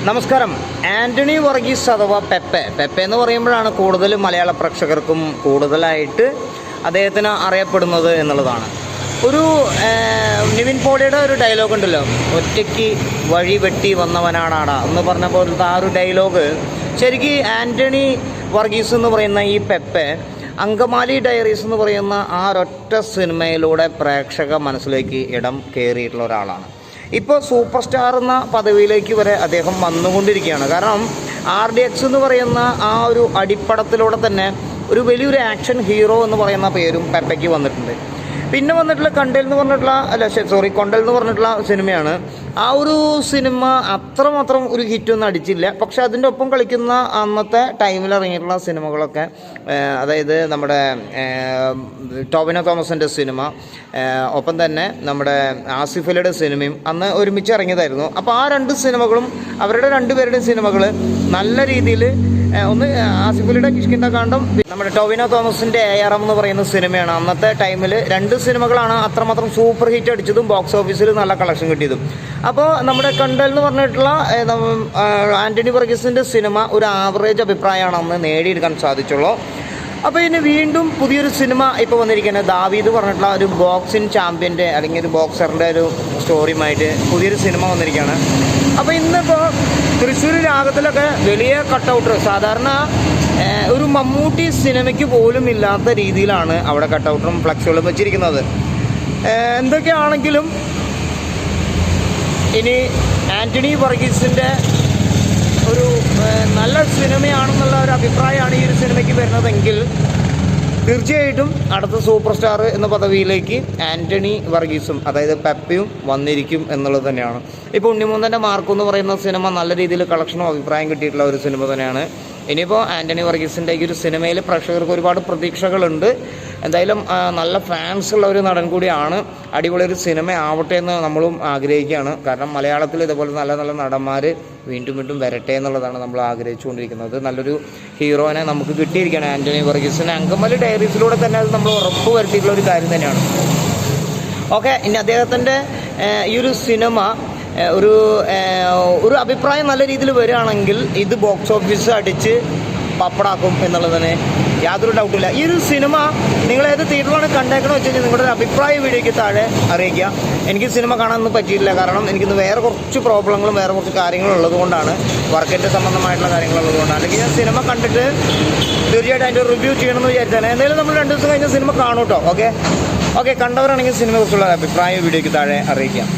നമസ്കാരം. ആൻ്റണി വർഗീസ് അഥവാ പെപ്പെ എന്ന് പറയുമ്പോഴാണ് കൂടുതൽ മലയാള പ്രേക്ഷകർക്കും കൂടുതലായിട്ട് അദ്ദേഹത്തിന് അറിയപ്പെടുന്നത് എന്നുള്ളതാണ്. ഒരു നിവിൻ പോളിയുടെ ഒരു ഡയലോഗ് ഉണ്ടല്ലോ, ഒറ്റയ്ക്ക് വഴി വെട്ടി വന്നവനാടാടാ എന്ന് പറഞ്ഞ പോലത്തെ ആ ഒരു ഡയലോഗ് ശരിക്കും ആൻ്റണി വർഗീസ് എന്ന് പറയുന്ന ഈ പെപ്പെ അങ്കമാലി ഡയറീസ് എന്ന് പറയുന്ന ആ ഒരൊറ്റ സിനിമയിലൂടെ പ്രേക്ഷക മനസ്സിലേക്ക് ഇടം കയറിയിട്ടുള്ള ഒരാളാണ്. ഇപ്പോൾ സൂപ്പർ സ്റ്റാർ എന്ന പദവിയിലേക്ക് വരെ അദ്ദേഹം വന്നുകൊണ്ടിരിക്കുകയാണ്. കാരണം RDX എന്ന് പറയുന്ന ആ ഒരു അടിപ്പടത്തിലൂടെ തന്നെ ഒരു വലിയൊരു ആക്ഷൻ ഹീറോ എന്ന് പറയുന്ന പേരും പെപ്പയ്ക്ക് വന്നിട്ടുണ്ട്. പിന്നെ വന്നിട്ടുള്ള കൊണ്ടൽ എന്ന് പറഞ്ഞിട്ടുള്ള സിനിമയാണ്. ആ ഒരു സിനിമ അത്രമാത്രം ഒരു ഹിറ്റൊന്നും അടിച്ചില്ല. പക്ഷെ അതിൻ്റെ ഒപ്പം കളിക്കുന്ന അന്നത്തെ ടൈമിൽ ഇറങ്ങിയിട്ടുള്ള സിനിമകളൊക്കെ, അതായത് നമ്മുടെ ടോവിനോ തോമസിൻ്റെ സിനിമ, ഒപ്പം തന്നെ നമ്മുടെ ആസിഫ് അലിയുടെ സിനിമയും അന്ന് ഒരുമിച്ച് ഇറങ്ങിയതായിരുന്നു. അപ്പോൾ ആ രണ്ട് സിനിമകളും, അവരുടെ രണ്ടുപേരുടെയും സിനിമകൾ നല്ല രീതിയിൽ, ഒന്ന് ആസിഫ് അലിയുടെ കിഷ്കിന്ധാകാന്ഡം, നമ്മുടെ ടോവിനോ തോമസിൻ്റെ ARM എന്ന് പറയുന്ന സിനിമയാണ്. അന്നത്തെ ടൈമിൽ രണ്ട് സിനിമകളാണ് അത്രമാത്രം സൂപ്പർ ഹിറ്റ് അടിച്ചതും ബോക്സ് ഓഫീസിൽ നല്ല കളക്ഷൻ കിട്ടിയതും. അപ്പോൾ നമ്മുടെ കണ്ടൽ എന്ന് പറഞ്ഞിട്ടുള്ള ആൻ്റണി വർഗീസിൻ്റെ സിനിമ ഒരു ആവറേജ് അഭിപ്രായമാണ് അന്ന് നേടിയെടുക്കാൻ സാധിച്ചുള്ളൂ. അപ്പോൾ ഇനി വീണ്ടും പുതിയൊരു സിനിമ ഇപ്പോൾ വന്നിരിക്കുന്നത് ദാവീദ് പറഞ്ഞിട്ടുള്ള ഒരു ബോക്സിംഗ് ചാമ്പ്യൻ്റെ അല്ലെങ്കിൽ ഒരു ബോക്സറിൻ്റെ ഒരു സ്റ്റോറിയുമായിട്ട് പുതിയൊരു സിനിമ വന്നിരിക്കുകയാണ്. അപ്പോൾ ഇന്നിപ്പോൾ തൃശ്ശൂർ രാഗത്തിലൊക്കെ വലിയ കട്ടൗട്ട്, സാധാരണ ഒരു മമ്മൂട്ടി സിനിമയ്ക്ക് പോലും ഇല്ലാത്ത രീതിയിലാണ് അവിടെ കട്ടൗട്ടും ഫ്ലക്സുകളും വെച്ചിരിക്കുന്നത്. എന്തൊക്കെയാണെങ്കിലും ഇനി ആൻ്റണി വർഗീസിൻ്റെ ഒരു നല്ല സിനിമയാണെന്നുള്ള ഒരു അഭിപ്രായമാണ് ഈ ഒരു സിനിമയ്ക്ക് വരുന്നതെങ്കിൽ തീർച്ചയായിട്ടും അടുത്ത സൂപ്പർ സ്റ്റാർ എന്ന പദവിയിലേക്ക് ആൻ്റണി വർഗീസും, അതായത് പെപ്പയും വന്നിരിക്കും എന്നുള്ളത് തന്നെയാണ്. ഇപ്പോൾ ഉണ്ണിമൂന്നൻ്റെ മാർക്ക് എന്ന് പറയുന്ന സിനിമ നല്ല രീതിയിൽ കളക്ഷനും അഭിപ്രായം കിട്ടിയിട്ടുള്ള ഒരു സിനിമ തന്നെയാണ്. ഇനിയിപ്പോൾ ആൻ്റണി വർഗീസിൻ്റെ ഈ ഒരു സിനിമയിൽ പ്രേക്ഷകർക്ക് ഒരുപാട് പ്രതീക്ഷകളുണ്ട്. എന്തായാലും നല്ല ഫാൻസ് ഉള്ള ഒരു നടൻ കൂടിയാണ്. അടിപൊളി ഒരു സിനിമ ആവട്ടെ എന്ന് നമ്മളും ആഗ്രഹിക്കുകയാണ്. കാരണം മലയാളത്തിൽ ഇതുപോലെ നല്ല നല്ല നടന്മാർ വീണ്ടും വീണ്ടും വരട്ടെ എന്നുള്ളതാണ് നമ്മൾ ആഗ്രഹിച്ചുകൊണ്ടിരിക്കുന്നത്. നല്ലൊരു ഹീറോനെ നമുക്ക് കിട്ടിയിരിക്കുകയാണ് ആൻ്റണി വർഗീസിന്. അങ്കമാലി ഡയറീസിലൂടെ തന്നെ അത് നമ്മൾ ഉറപ്പ് വരുത്തിയിട്ടുള്ള ഒരു കാര്യം തന്നെയാണ്. ഓക്കെ, ഇനി അദ്ദേഹത്തിൻ്റെ ഈ ഒരു സിനിമ ഒരു അഭിപ്രായം നല്ല രീതിയിൽ വരികയാണെങ്കിൽ ഇത് ബോക്സ് ഓഫീസ് അടിച്ച് പപ്പടാക്കും എന്നുള്ളതിന് യാതൊരു ഡൗട്ടില്ല. ഈ ഒരു സിനിമ നിങ്ങൾ ഏത് തിയേറ്ററിലാണ് കണ്ടേക്കണമെന്ന് വെച്ച് കഴിഞ്ഞാൽ നിങ്ങളുടെ ഒരു അഭിപ്രായ വീഡിയോയ്ക്ക് താഴെ അറിയിക്കുക. എനിക്ക് സിനിമ കാണാനൊന്നും പറ്റിയിട്ടില്ല. കാരണം എനിക്കിന്ന് വേറെ കുറച്ച് പ്രോബ്ലങ്ങളും വേറെ കുറച്ച് കാര്യങ്ങളും ഉള്ളതുകൊണ്ടാണ്, വർക്കിൻ്റെ സംബന്ധമായിട്ടുള്ള കാര്യങ്ങളുള്ളതുകൊണ്ടാണ്. അല്ലെങ്കിൽ ഞാൻ സിനിമ കണ്ടിട്ട് തീർച്ചയായിട്ടും അതിൻ്റെ റിവ്യൂ ചെയ്യണമെന്ന് വിചാരിച്ചാണ്. എന്തായാലും നമ്മൾ 2 ദിവസം കഴിഞ്ഞ് സിനിമ കാണും കേട്ടോ. ഓക്കെ, കണ്ടവരാണെങ്കിൽ സിനിമയെക്കുറിച്ചുള്ള അഭിപ്രായ വീഡിയോയ്ക്ക് താഴെ അറിയിക്കാം.